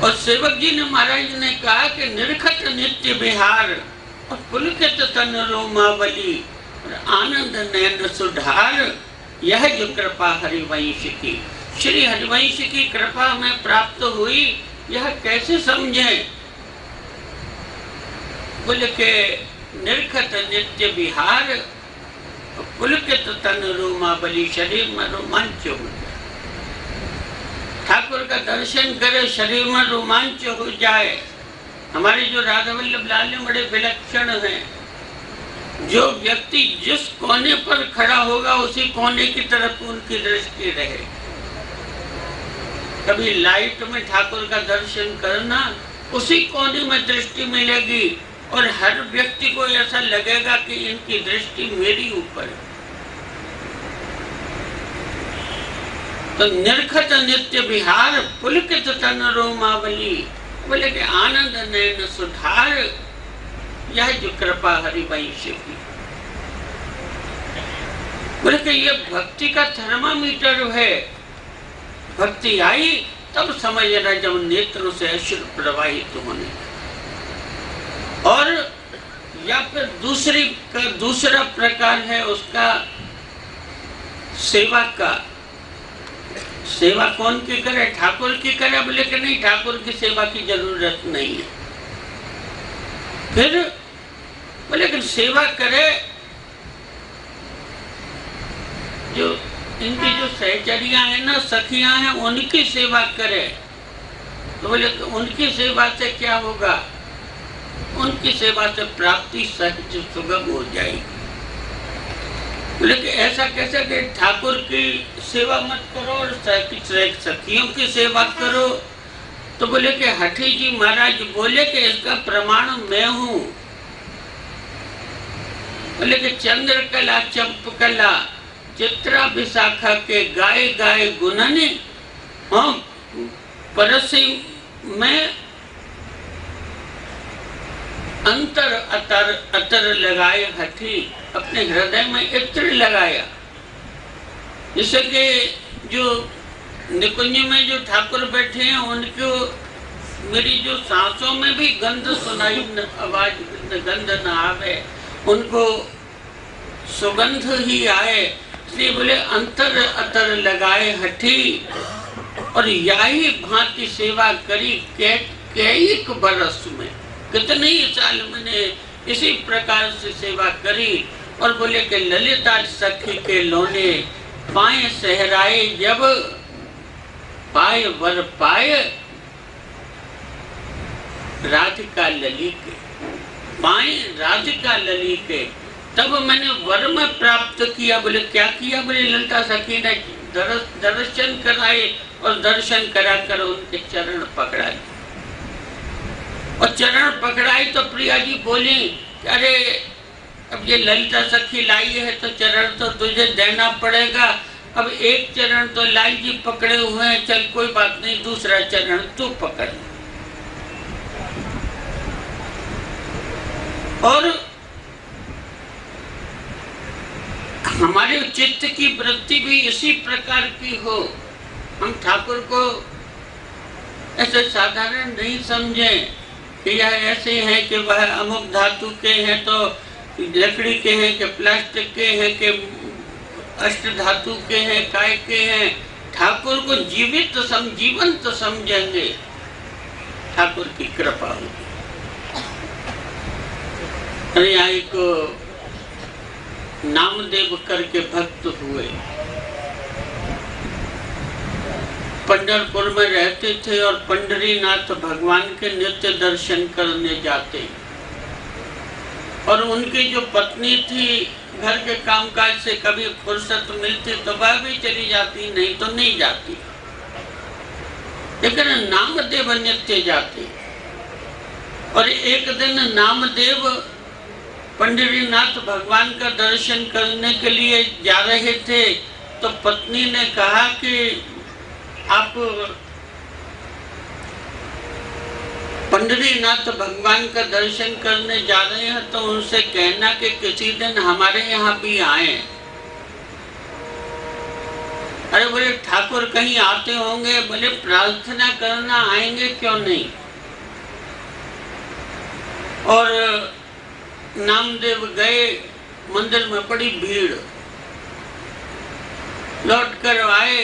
और सेवक जी ने महाराज ने कहा कि निरखत नित्य विहार और पुलकित तन रोमावली और आनंद नयन सुधार, यह जो कृपा हरिवंश की, श्री हरिवंश की कृपा में प्राप्त हुई, यह कैसे समझे? बोले के निरखत नित्य विहार, पुलकित तन रोमावली, शरीर में रोमांच हो गया। ठाकुर का दर्शन करे, शरीर में रोमांच हो जाए। हमारे जो राधा वल्लभ लाल बड़े विलक्षण हैं। जो व्यक्ति जिस कोने पर खड़ा होगा उसी कोने की तरफ उनकी दृष्टि रहे। कभी लाइट में ठाकुर का दर्शन करना, उसी कोने में दृष्टि मिलेगी और हर व्यक्ति को ऐसा लगेगा कि इनकी दृष्टि मेरी ऊपर। तो निरखत नित्य विहार, पुलकित तन रोमावली, बोले कि आनंद नयन सुधार, यह जो कृपा हरिवंश की। बोले कि ये भक्ति का थर्मामीटर है। भक्ति आई तब समझना जब नेत्रों से अश्रु प्रवाहित होने, और या फिर दूसरा प्रकार है उसका सेवा का। सेवा कौन की करे? ठाकुर की करे? बोले कि नहीं, ठाकुर की सेवा की जरूरत नहीं है। फिर बोले कि सेवा करे जो इनकी जो सहचरियां हैं ना, सखियां हैं, उनकी सेवा करे। तो बोले उनकी सेवा से क्या होगा? उनकी सेवा से प्राप्ति सहज सुगम हो जाएगी। बोले कि ऐसा कैसे कि ठाकुर की सेवा मत करो और सखियों की सेवा करो? तो बोले कि हठी जी महाराज बोले कि इसका प्रमाण मैं हूँ। बोले कि चंद्रकला चंपकला चित्रा विशाखा के गाय गाय गुणने, हाँ परसी में अंतर अतर अतर लगाए हठी, अपने हृदय में इत्र लगाया। जिससे कि जो निकुंज में जो ठाकुर बैठे हैं उनको मेरी जो सांसों में भी गंध सुनाई आवाज गंध न आवे, उनको सुगंध ही आए। इसलिए बोले अंतर अतर लगाए हठी, और यही भांति सेवा करी कैक बरस में। कितने ही साल मैंने इसी प्रकार से सेवा करी। और बोले कि ललिता सखी के लोने पाए सहराए, जब पाए वर पाए राधिका लली के, पाए राधिका लली के, तब मैंने वर में प्राप्त किया। बोले क्या किया? बोले ललिता सखी ने दर्शन कराए और दर्शन करा कर उनके चरण पकड़ाए। और चरण पकड़ाई तो प्रिया जी बोली, अरे अब ये ललिता सखी लाई है तो चरण तो तुझे देना पड़ेगा। अब एक चरण तो लाई जी पकड़े हुए हैं, चल कोई बात नहीं, दूसरा चरण तू पकड़। और हमारे चित्त की वृत्ति भी इसी प्रकार की हो। हम ठाकुर को ऐसे साधारण नहीं समझे कि यह ऐसे हैं कि वह अमुक धातु के हैं तो लकड़ी के हैं, कि प्लास्टिक के हैं, कि अष्ट धातु के हैं, काय के हैं। ठाकुर को जीवंत समझेंगे, ठाकुर की कृपा होगी। अरे यहाँ एक नामदेव करके भक्त हुए, पंढरपुर में रहते थे और पंढरीनाथ भगवान के नित्य दर्शन करने जाते। और उनकी जो पत्नी थी, घर के कामकाज से कभी फुर्सत मिलती तो वह भी चली जाती, नहीं तो नहीं जाती। लेकिन नामदेव नित्य जाते। और एक दिन नामदेव पंढरीनाथ भगवान का दर्शन करने के लिए जा रहे थे, तो पत्नी ने कहा कि आप पंढरीनाथ भगवान का दर्शन करने जा रहे हैं तो उनसे कहना कि किसी दिन हमारे यहाँ भी आए। अरे बोले ठाकुर कहीं आते होंगे, बोले प्रार्थना करना आएंगे क्यों नहीं। और नामदेव गए, मंदिर में बड़ी भीड़, लौट कर आए,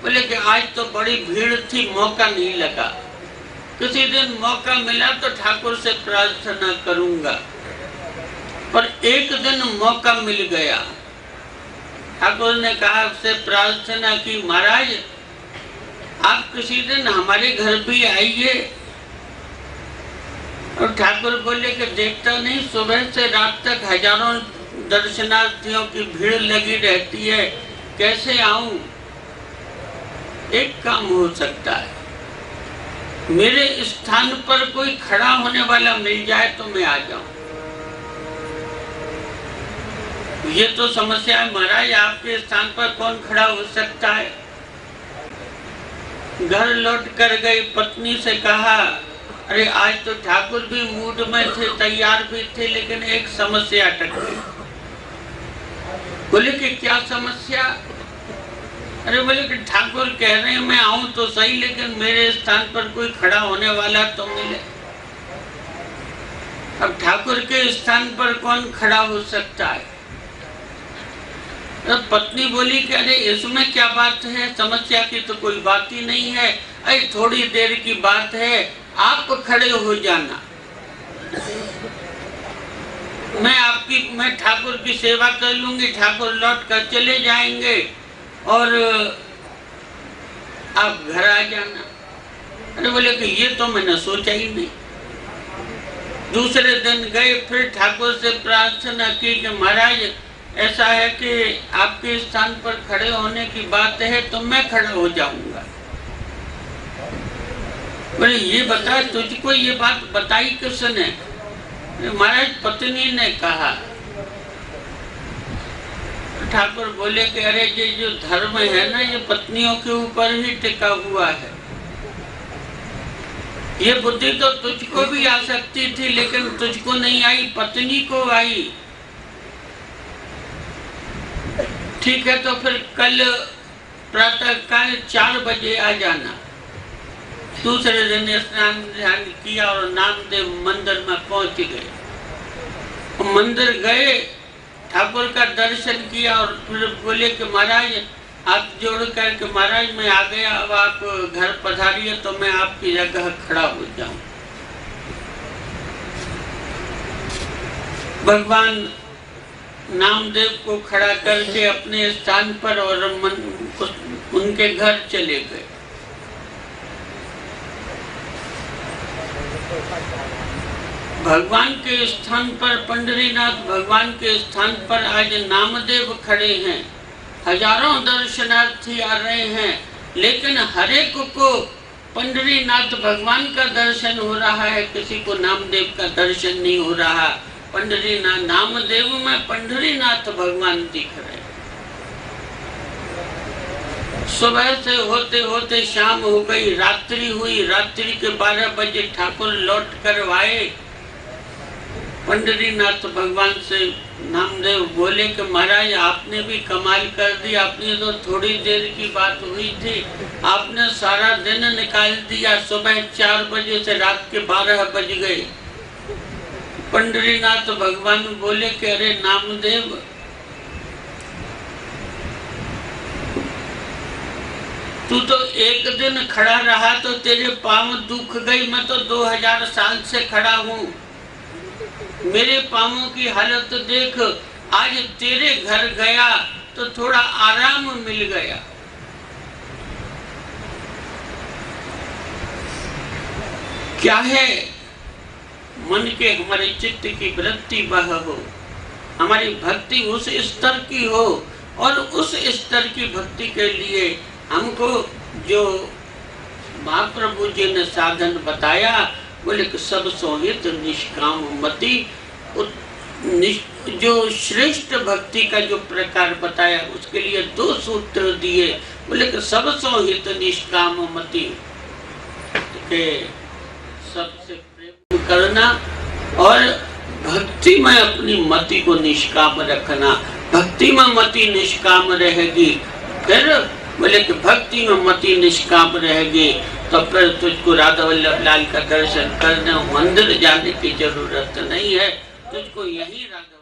बोले कि आज तो बड़ी भीड़ थी, मौका नहीं लगा, किसी दिन मौका मिला तो ठाकुर से प्रार्थना करूंगा। पर एक दिन मौका मिल गया, ठाकुर ने कहा से प्रार्थना की, महाराज आप किसी दिन हमारे घर भी आइए। और ठाकुर बोले कि देखता नहीं सुबह से रात तक हजारों दर्शनार्थियों की भीड़ लगी रहती है, कैसे आऊं। एक काम हो सकता है, मेरे स्थान पर कोई खड़ा होने वाला मिल जाए तो मैं आ जाऊं। ये तो समस्या है महाराज, आपके स्थान पर कौन खड़ा हो सकता है। घर लौट कर गई, पत्नी से कहा अरे आज तो ठाकुर भी मूड में थे, तैयार भी थे, लेकिन एक समस्या अटक गई। बोले कि क्या समस्या। अरे बोले कि ठाकुर कह रहे हैं मैं आऊं तो सही, लेकिन मेरे स्थान पर कोई खड़ा होने वाला तो मिले। अब ठाकुर के स्थान पर कौन खड़ा हो सकता है। तो पत्नी बोली कि अरे इसमें क्या बात है, समस्या की तो कोई बात ही नहीं है, अरे थोड़ी देर की बात है, आप खड़े हो जाना, मैं ठाकुर की सेवा कर लूंगी, ठाकुर लौट कर चले जाएंगे और आप घर आ जाना। अरे बोले कि ये तो मैंने सोचा ही नहीं। दूसरे दिन गए, फिर ठाकुर से प्रार्थना की कि महाराज ऐसा है कि आपके स्थान पर खड़े होने की बात है तो मैं खड़ा हो जाऊंगा। बोले ये बता, तुझको ये बात बताई किसने। महाराज पत्नी ने कहा। ठाकुर बोले कि अरे ये जो धर्म है ना, ये पत्नियों के ऊपर ही टिका हुआ है। ये बुद्धि तो तुझको भी आ सकती थी, लेकिन तुझको नहीं आई, पत्नी को आई। ठीक है, तो फिर कल प्रातः काल 4 बजे आ जाना। दूसरे दिन स्नान ध्यान किया और नामदेव मंदिर में पहुंच गए। मंदिर गए, ठाकुर का दर्शन किया और फिर बोले कि महाराज हाथ जोड़ कर के महाराज मैं आ गया, अब आप घर पधारिए तो मैं आपकी जगह खड़ा हो जाऊं। भगवान नामदेव को खड़ा करके अपने स्थान पर और उनके घर चले गए। भगवान के स्थान पर, पंडरीनाथ भगवान के स्थान पर आज नामदेव खड़े हैं, हजारों दर्शनार्थी आ रहे हैं, लेकिन हर एक को पंडरीनाथ भगवान का दर्शन हो रहा है, किसी को नामदेव का दर्शन नहीं हो रहा। पंडरीनाथ नामदेव में पंडरीनाथ भगवान दिख रहे। सुबह से होते होते शाम हो गई, रात्रि हुई, रात्रि के 12 बजे ठाकुर लौट कर आए। पंडरीनाथ भगवान से नामदेव बोले कि महाराज आपने भी कमाल कर दी, आपने तो थोड़ी देर की बात हुई थी, आपने सारा दिन निकाल दिया। सुबह 4 बजे से रात के 12 बज गए। पंडरीनाथ भगवान बोले कि अरे नामदेव, तू तो एक दिन खड़ा रहा तो तेरे पांव दुख गई, मैं तो 2000 साल से खड़ा हूँ, मेरे पांवों की हालत देख। आज तेरे घर गया तो थोड़ा आराम मिल गया। क्या है, मन के हमारे चित्त की वृत्ति वह हो, हमारी भक्ति उस स्तर की हो, और उस स्तर की भक्ति के लिए हमको जो महाप्रभु जी ने साधन बताया, बोले कि सब सोहित निष्काम मति, जो श्रेष्ठ भक्ति का जो प्रकार बताया उसके लिए 2 सूत्र दिए। बोले कि सब सोहित निष्काम मति, के सबसे प्रेम करना और भक्ति में अपनी मति को निष्काम रखना। भक्ति में मति निष्काम रहेगी फिर बोले कि भक्ति में मति निष्काम रहेगी तो फिर तुझको राधा वल्लभ लाल का दर्शन करने मंदिर जाने की जरूरत नहीं है, तुझको यही राधा